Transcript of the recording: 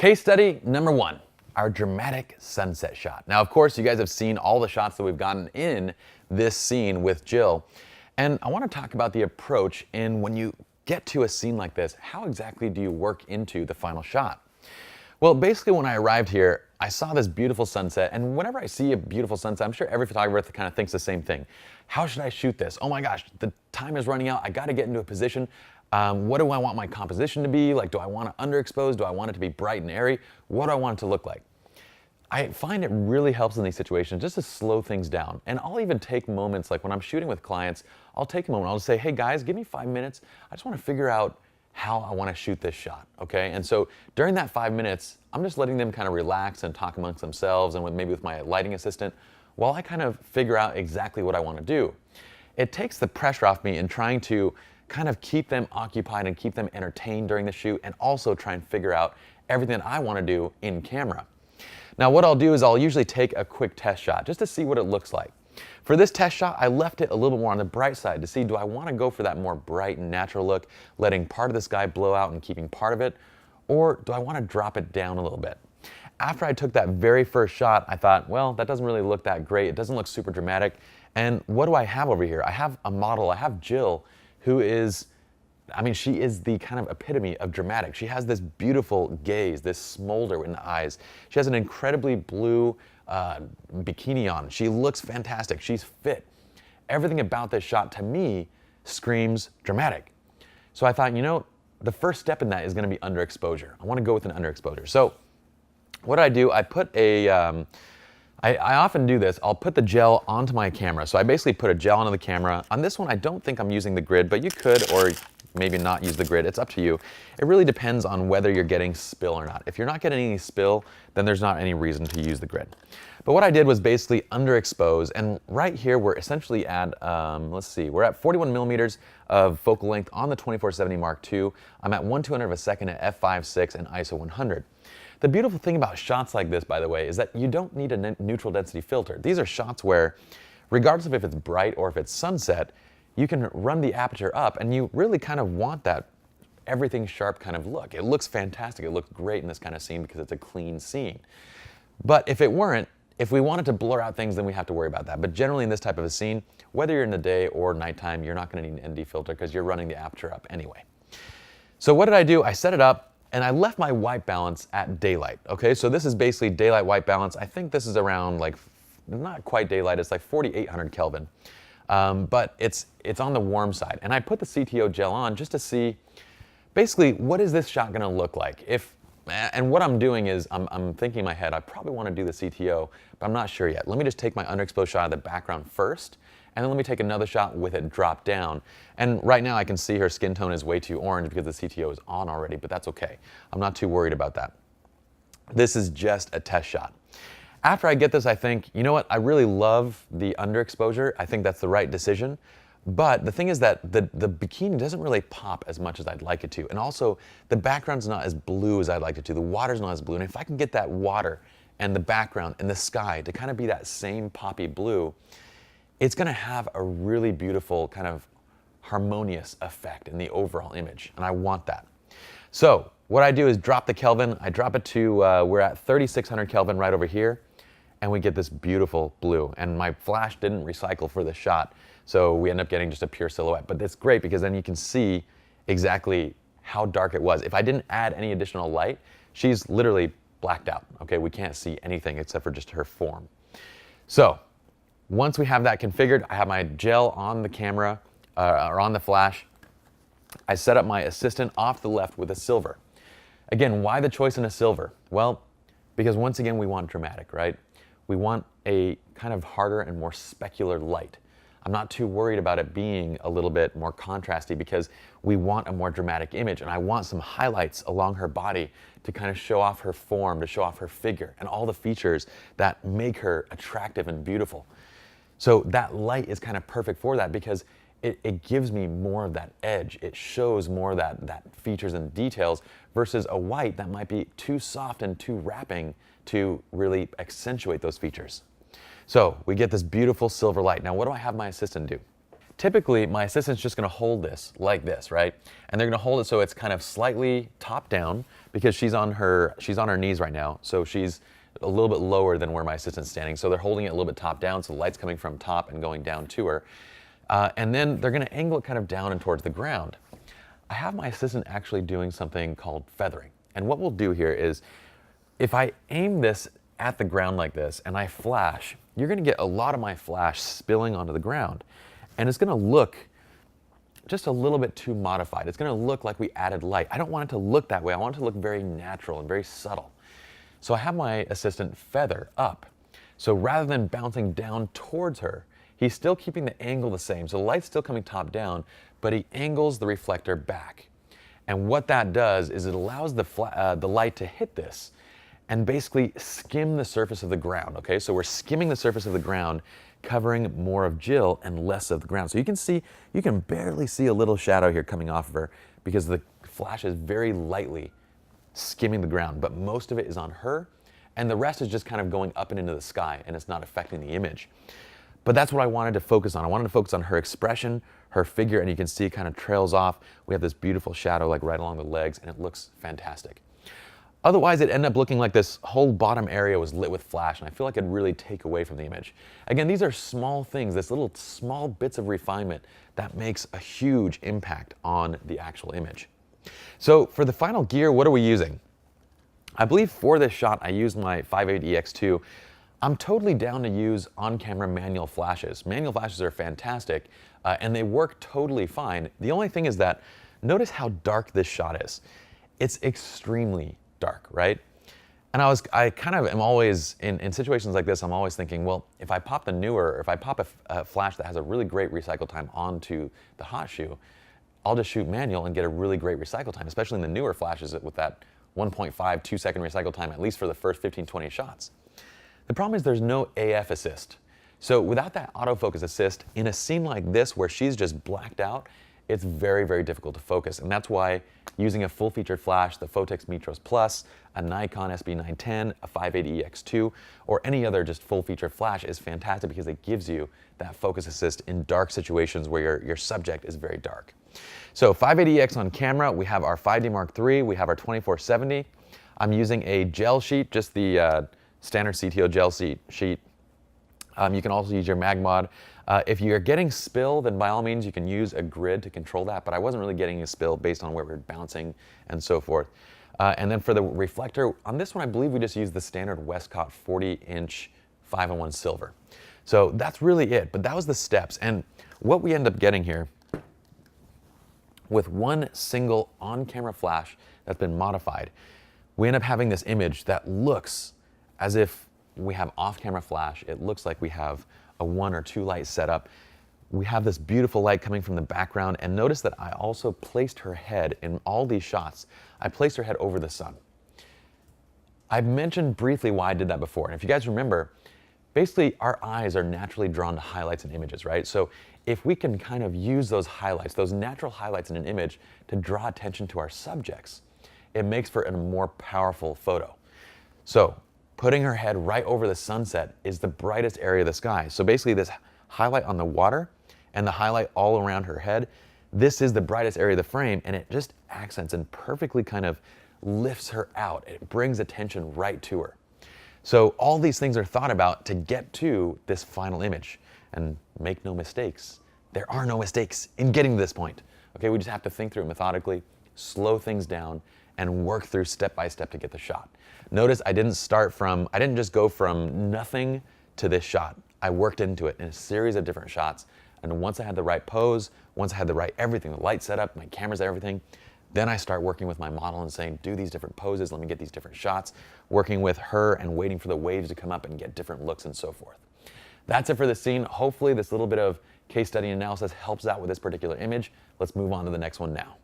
Case study number 1, our dramatic sunset shot. Now, of course, you guys have seen all the shots that we've gotten in this scene with Jill. And I want to talk about the approach in when you get to a scene like this, how exactly do you work into the final shot? Well, basically when I arrived here, I saw this beautiful sunset, and whenever I see a beautiful sunset, I'm sure every photographer kind of thinks the same thing. How should I shoot this? Oh my gosh, the time is running out. I got to get into a position. What do I want my composition to be? Like, do I want it underexposed? Do I want it to be bright and airy? What do I want it to look like? I find it really helps in these situations just to slow things down. And I'll even take moments, like when I'm shooting with clients, I'll take a moment, I'll just say, hey guys, give me 5 minutes. I just want to figure out how I want to shoot this shot, okay? And so during that 5 minutes, I'm just letting them kind of relax and talk amongst themselves and maybe with my lighting assistant while I kind of figure out exactly what I want to do. It takes the pressure off me in trying to kind of keep them occupied and keep them entertained during the shoot, and also try and figure out everything that I want to do in camera. Now what I'll do is I'll usually take a quick test shot just to see what it looks like. For this test shot, I left it a little bit more on the bright side to see, do I want to go for that more bright and natural look, letting part of the sky blow out and keeping part of it, or do I want to drop it down a little bit? After I took that very first shot, I thought, well, that doesn't really look that great. It doesn't look super dramatic. And what do I have over here? I have a model, I have Jill, who is, I mean, she is the kind of epitome of dramatic. She has this beautiful gaze, this smolder in the eyes. She has an incredibly blue bikini on. She looks fantastic. She's fit. Everything about this shot, to me, screams dramatic. So I thought, you know, the first step in that is going to be underexposure. I want to go with an underexposure. So what I do, I put a, I often do this. I'll put the gel onto my camera. So I basically put a gel onto the camera. On this one, I don't think I'm using the grid, but you could, or maybe not use the grid. It's up to you. It really depends on whether you're getting spill or not. If you're not getting any spill, then there's not any reason to use the grid. But what I did was basically underexpose, and right here we're essentially at, let's see, we're at 41 millimeters of focal length on the 24-70 Mark II. I'm at 1/200 of a second at f5.6 and ISO 100. The beautiful thing about shots like this, by the way, is that you don't need a neutral density filter. These are shots where, regardless of if it's bright or if it's sunset, you can run the aperture up, and you really kind of want that everything sharp kind of look. It looks fantastic. It looks great in this kind of scene because it's a clean scene. But if it weren't, if we wanted to blur out things, then we have to worry about that. But generally in this type of a scene, whether you're in the day or nighttime, you're not going to need an ND filter because you're running the aperture up anyway. So what did I do? I set it up, and I left my white balance at daylight. Okay, so this is basically daylight white balance. I think this is around, like, not quite daylight. It's like 4,800 Kelvin. But it's on the warm side. And I put the CTO gel on just to see, basically, what is this shot going to look like? And what I'm doing is I'm thinking in my head, I probably want to do the CTO, but I'm not sure yet. Let me just take my underexposed shot of the background first, and then let me take another shot with it dropped down. And right now I can see her skin tone is way too orange because the CTO is on already, but that's okay. I'm not too worried about that. This is just a test shot. After I get this, I think, you know what, I really love the underexposure. I think that's the right decision. But the thing is that the bikini doesn't really pop as much as I'd like it to. And also, the background's not as blue as I'd like it to. The water's not as blue. And if I can get that water and the background and the sky to kind of be that same poppy blue, it's going to have a really beautiful kind of harmonious effect in the overall image. And I want that. So what I do is drop the Kelvin. I drop it to, we're at 3,600 Kelvin right over here. And we get this beautiful blue. And my flash didn't recycle for this shot, so we end up getting just a pure silhouette. But that's great because then you can see exactly how dark it was. If I didn't add any additional light, she's literally blacked out. Okay, we can't see anything except for just her form. So once we have that configured, I have my gel on the camera, or on the flash. I set up my assistant off the left with a silver. Again, why the choice in a silver? Well, because once again, we want dramatic, right? We want a kind of harder and more specular light. I'm not too worried about it being a little bit more contrasty because we want a more dramatic image, and I want some highlights along her body to kind of show off her form, to show off her figure, and all the features that make her attractive and beautiful. So that light is kind of perfect for that because it gives me more of that edge. It shows more of that features and details versus a white that might be too soft and too wrapping to really accentuate those features. So we get this beautiful silver light. Now what do I have my assistant do? typically my assistant's just gonna hold this like this, right? And they're gonna hold it so it's kind of slightly top down because she's on her knees right now. So she's a little bit lower than where my assistant's standing. So they're holding it a little bit top down, so the light's coming from top and going down to her. And then they're gonna angle it kind of down and towards the ground. I have my assistant actually doing something called feathering. And what we'll do here is, if I aim this at the ground like this and I flash, you're gonna get a lot of my flash spilling onto the ground. And it's gonna look just a little bit too modified. It's gonna look like we added light. I don't want it to look that way. I want it to look very natural and very subtle. So I have my assistant feather up. So rather than bouncing down towards her, he's still keeping the angle the same. So the light's still coming top down, but he angles the reflector back. And what that does is it allows the light to hit this and basically skim the surface of the ground, okay? So we're skimming the surface of the ground, covering more of Jill and less of the ground. So you can barely see a little shadow here coming off of her because the flash is very lightly skimming the ground, but most of it is on her, and the rest is just kind of going up and into the sky, and it's not affecting the image. But that's what I wanted to focus on. I wanted to focus on her expression, her figure, and you can see it kind of trails off. We have this beautiful shadow like right along the legs, and it looks fantastic. Otherwise, it ended up looking like this whole bottom area was lit with flash, and I feel like it'd really take away from the image. Again, these are small things, this little small bits of refinement that makes a huge impact on the actual image. So for the final gear, what are we using? I believe for this shot, I used my 58EX2. I'm totally down to use on-camera manual flashes. Manual flashes are fantastic, and they work totally fine. The only thing is that, notice how dark this shot is. It's extremely dark, right? And I kind of am always, in situations like this, I'm always thinking, well, if I pop a flash that has a really great recycle time onto the hot shoe, I'll just shoot manual and get a really great recycle time, especially in the newer flashes with that 1.5, 2 second recycle time, at least for the first 15, 20 shots. The problem is there's no AF assist. So without that autofocus assist, in a scene like this where she's just blacked out, it's very, very difficult to focus. And that's why using a full-featured flash, the Photex Metros Plus, a Nikon SB910, a 58EX2, or any other just full-featured flash is fantastic because it gives you that focus assist in dark situations where your subject is very dark. So 58EX on camera, we have our 5D Mark III, we have our 2470. I'm using a gel sheet, just the standard CTO gel sheet. You can also use your Magmod. If you're getting spill, then by all means you can use a grid to control that, but I wasn't really getting a spill based on where we're bouncing and so forth. And then for the reflector, on this one I believe we just used the standard Westcott 40-inch 5-in-1 silver. So that's really it, but that was the steps. And what we end up getting here, with one single on-camera flash that's been modified, we end up having this image that looks as if we have off-camera flash. It looks like we have a 1 or 2 light setup. We have this beautiful light coming from the background, and notice that I also placed her head in all these shots. I placed her head over the sun. I've mentioned briefly why I did that before, and if you guys remember, basically our eyes are naturally drawn to highlights in images, right? So if we can kind of use those highlights, those natural highlights in an image to draw attention to our subjects, it makes for a more powerful photo. So putting her head right over the sunset is the brightest area of the sky. So basically this highlight on the water and the highlight all around her head, this is the brightest area of the frame, and it just accents and perfectly kind of lifts her out. It brings attention right to her. So all these things are thought about to get to this final image. And make no mistakes, there are no mistakes in getting to this point. Okay, we just have to think through it methodically, slow things down, and work through step by step to get the shot. Notice I didn't just go from nothing to this shot. I worked into it in a series of different shots. And once I had the right pose, once I had the right everything, the light setup, my cameras, everything, then I start working with my model and saying, do these different poses, let me get these different shots, working with her and waiting for the waves to come up and get different looks and so forth. That's it for this scene. Hopefully this little bit of case study analysis helps out with this particular image. Let's move on to the next one now.